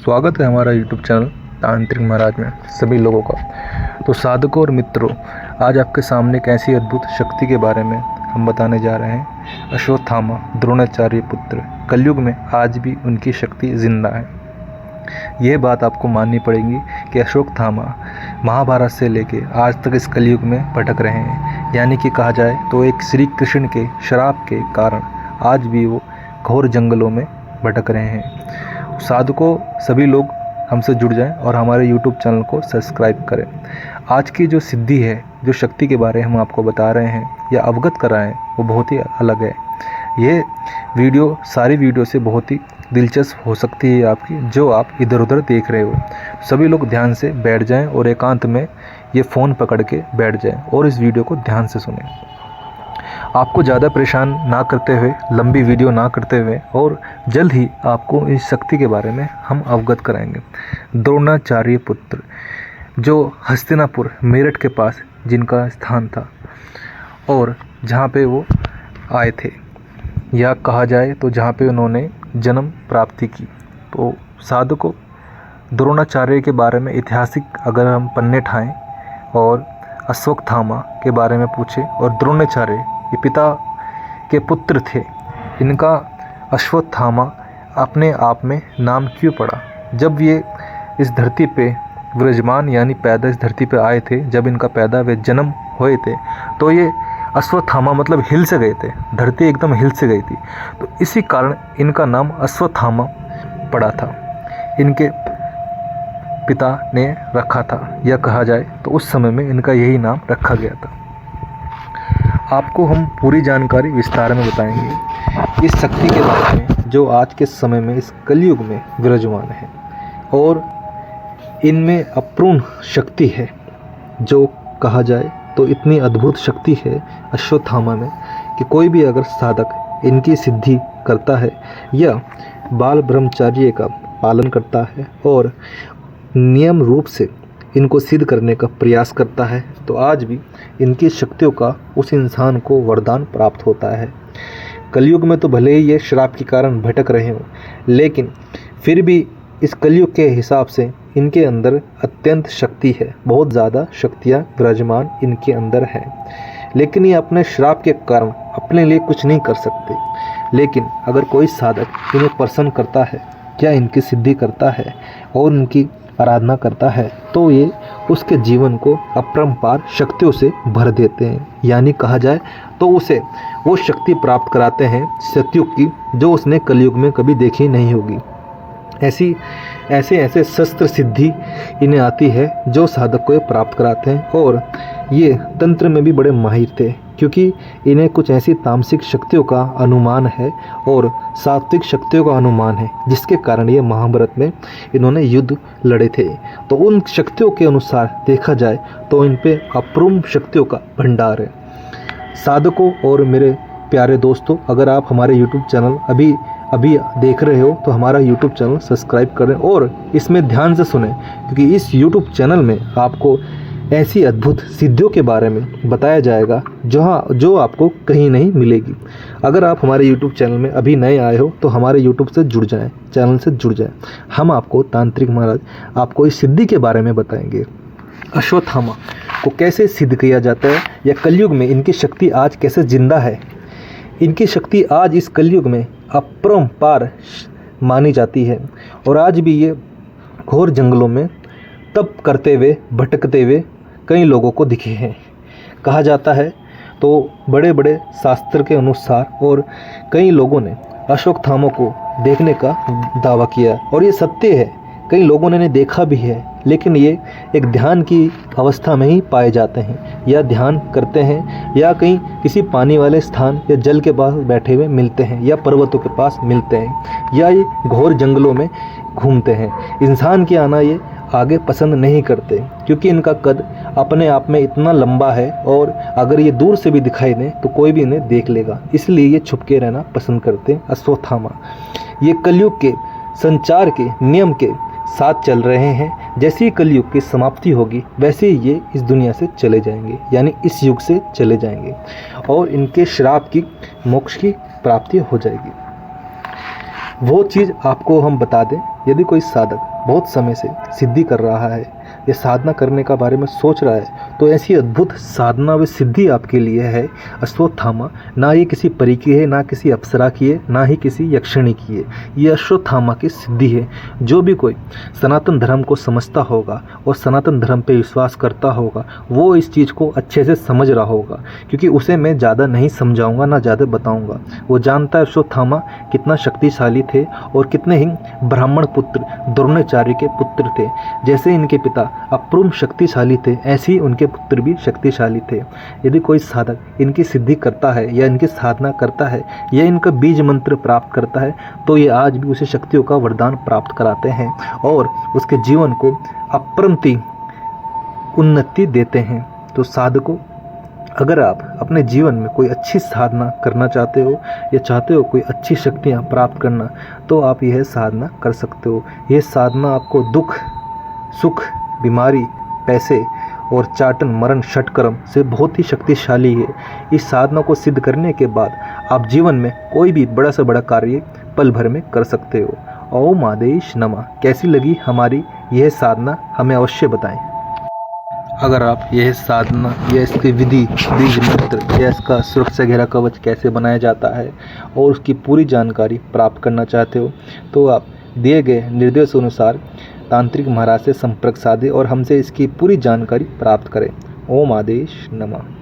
स्वागत है हमारा YouTube चैनल तांत्रिक महाराज में सभी लोगों का। तो साधकों और मित्रों, आज आपके सामने एक ऐसी अद्भुत शक्ति के बारे में हम बताने जा रहे हैं। अश्वत्थामा द्रोणाचार्य पुत्र, कलयुग में आज भी उनकी शक्ति जिंदा है। यह बात आपको माननी पड़ेगी कि अश्वत्थामा महाभारत से लेके आज तक इस कलयुग में भटक रहे हैं। यानी कि कहा जाए तो एक श्री कृष्ण के श्राप के कारण आज भी वो घोर जंगलों में भटक रहे हैं। साधकों, सभी लोग हमसे जुड़ जाएं और हमारे YouTube चैनल को सब्सक्राइब करें। आज की जो सिद्धि है, जो शक्ति के बारे में हम आपको बता रहे हैं या अवगत कराएं, वो बहुत ही अलग है। ये वीडियो सारी वीडियो से बहुत ही दिलचस्प हो सकती है आपकी, जो आप इधर उधर देख रहे हो। सभी लोग ध्यान से बैठ जाएं और एकांत में ये फ़ोन पकड़ के बैठ जाएं और इस वीडियो को ध्यान से सुनें। आपको ज़्यादा परेशान ना करते हुए, लंबी वीडियो ना करते हुए, और जल्द ही आपको इस शक्ति के बारे में हम अवगत कराएंगे। द्रोणाचार्य पुत्र, जो हस्तिनापुर मेरठ के पास जिनका स्थान था और जहाँ पे वो आए थे, या कहा जाए तो जहाँ पे उन्होंने जन्म प्राप्ति की। तो साधकों, द्रोणाचार्य के बारे में ऐतिहासिक अगर हम पन्ने ठाएँ और अश्वत्थामा के बारे में पूछें, और द्रोणाचार्य ये पिता के पुत्र थे, इनका अश्वत्थामा अपने आप में नाम क्यों पड़ा? जब ये इस धरती पे विराजमान यानी पैदा इस धरती पे आए थे, जब इनका पैदा वे जन्म हुए थे, तो ये अश्वत्थामा मतलब हिल से गए थे, धरती एकदम हिल से गई थी। तो इसी कारण इनका नाम अश्वत्थामा पड़ा था, इनके पिता ने रखा था, या कहा जाए तो उस समय में इनका यही नाम रखा गया था। आपको हम पूरी जानकारी विस्तार में बताएंगे इस शक्ति के बारे में, जो आज के समय में इस कलयुग में विराजमान है, और इनमें अपूर्ण शक्ति है। जो कहा जाए तो इतनी अद्भुत शक्ति है अश्वत्थामा में कि कोई भी अगर साधक इनकी सिद्धि करता है या बाल ब्रह्मचर्य का पालन करता है और नियम रूप से इनको सिद्ध करने का प्रयास करता है, तो आज भी इनकी शक्तियों का उस इंसान को वरदान प्राप्त होता है। कलयुग में तो भले ही ये श्राप के कारण भटक रहे हों, लेकिन फिर भी इस कलयुग के हिसाब से इनके अंदर अत्यंत शक्ति है, बहुत ज़्यादा शक्तियाँ विराजमान इनके अंदर हैं। लेकिन ये अपने श्राप के कारण अपने लिए कुछ नहीं कर सकते। लेकिन अगर कोई साधक इन्हें प्रसन्न करता है या इनकी सिद्धि करता है और उनकी आराधना करता है, तो ये उसके जीवन को अपरंपार शक्तियों से भर देते हैं। यानी कहा जाए तो उसे वो शक्ति प्राप्त कराते हैं सतयुग की, जो उसने कलयुग में कभी देखी नहीं होगी। ऐसे शस्त्र सिद्धि इन्हें आती है जो साधक को ये प्राप्त कराते हैं। और ये तंत्र में भी बड़े माहिर थे, क्योंकि इन्हें कुछ ऐसी तामसिक शक्तियों का अनुमान है और सात्विक शक्तियों का अनुमान है, जिसके कारण ये महाभारत में इन्होंने युद्ध लड़े थे। तो उन शक्तियों के अनुसार देखा जाए तो इन पे अपूर्व शक्तियों का भंडार है। साधकों और मेरे प्यारे दोस्तों, अगर आप हमारे YouTube चैनल अभी देख रहे हो तो हमारा YouTube चैनल सब्सक्राइब करें और इसमें ध्यान से सुनें, क्योंकि इस YouTube चैनल में आपको ऐसी अद्भुत सिद्धियों के बारे में बताया जाएगा जो आपको कहीं नहीं मिलेगी। अगर आप हमारे YouTube चैनल में अभी नए आए हो तो हमारे YouTube से जुड़ जाएं, चैनल से जुड़ जाएं। हम आपको तांत्रिक महाराज आपको इस सिद्धि के बारे में बताएंगे। अश्वत्थामा को कैसे सिद्ध किया जाता है, या कलयुग में इनकी शक्ति आज कैसे जिंदा है। इनकी शक्ति आज इस कलयुग में अपरंपार मानी जाती है, और आज भी ये घोर जंगलों में तप करते हुए भटकते हुए कई लोगों को दिखे हैं। कहा जाता है तो बड़े बड़े शास्त्र के अनुसार और कई लोगों ने अश्वत्थामा को देखने का दावा किया, और ये सत्य है। कई लोगों ने इन्हें देखा भी है, लेकिन ये एक ध्यान की अवस्था में ही पाए जाते हैं, या ध्यान करते हैं, या कहीं किसी पानी वाले स्थान या जल के पास बैठे हुए मिलते हैं, या पर्वतों के पास मिलते हैं, या ये घोर जंगलों में घूमते हैं। इंसान के आना ये आगे पसंद नहीं करते, क्योंकि इनका कद अपने आप में इतना लंबा है, और अगर ये दूर से भी दिखाई दें तो कोई भी इन्हें देख लेगा, इसलिए ये छुपके रहना पसंद करते हैं। अश्वत्थामा ये कलयुग के संचार के नियम के साथ चल रहे हैं। जैसे ही कलयुग की समाप्ति होगी, वैसे ही ये इस दुनिया से चले जाएंगे, यानी इस युग से चले जाएंगे, और इनके श्राप की मोक्ष की प्राप्ति हो जाएगी। वो चीज़ आपको हम बता दें यदि कोई साधक बहुत समय से सिद्धि कर रहा है या साधना करने का बारे में सोच रहा है तो ऐसी अद्भुत साधना व सिद्धि आपके लिए है अश्वत्थामा। ना ये किसी परी की है, ना किसी अप्सरा की है, ना ही किसी यक्षिणी की है। ये अश्वत्थामा की सिद्धि है। जो भी कोई सनातन धर्म को समझता होगा और सनातन धर्म पे विश्वास करता होगा वो इस चीज़ को अच्छे से समझ रहा होगा, क्योंकि उसे मैं ज़्यादा नहीं समझाऊंगा ना ज़्यादा बताऊंगा। वो जानता है अश्वत्थामा कितना शक्तिशाली थे और कितने ही ब्राह्मण पुत्र द्रोणाचार्य के पुत्र थे। जैसे इनके पिता अपूर्व शक्तिशाली थे ऐसे ही उनके पुत्र भी शक्तिशाली थे। यदि कोई साधक इनकी सिद्धि करता है या इनकी साधना करता है या इनका बीज मंत्र प्राप्त करता है तो ये आज भी उसे शक्तियों का वरदान प्राप्त कराते हैं और उसके जीवन को अपरंती उन्नति देते हैं। तो साधकों, अगर आप अपने जीवन में कोई अच्छी साधना करना चाहते हो या चाहते हो कोई अच्छी शक्तियाँ प्राप्त करना तो आप यह साधना कर सकते हो। यह साधना आपको दुख, सुख, बीमारी, पैसे और चाटन मरण षटकर्म से बहुत ही शक्तिशाली है। इस साधना को सिद्ध करने के बाद आप जीवन में कोई भी बड़ा से बड़ा कार्य पल भर में कर सकते हो। ओम आदेश नमः। कैसी लगी हमारी यह साधना हमें अवश्य बताएं। अगर आप यह साधना या इसकी विधि, बीज मंत्र या इसका सुरक्षा घेरा कवच कैसे बनाया जाता है और उसकी पूरी जानकारी प्राप्त करना चाहते हो तो आप दिए गए निर्देश अनुसार तांत्रिक महाराज से संपर्क साधें और हमसे इसकी पूरी जानकारी प्राप्त करें। ओम आदेश नमः।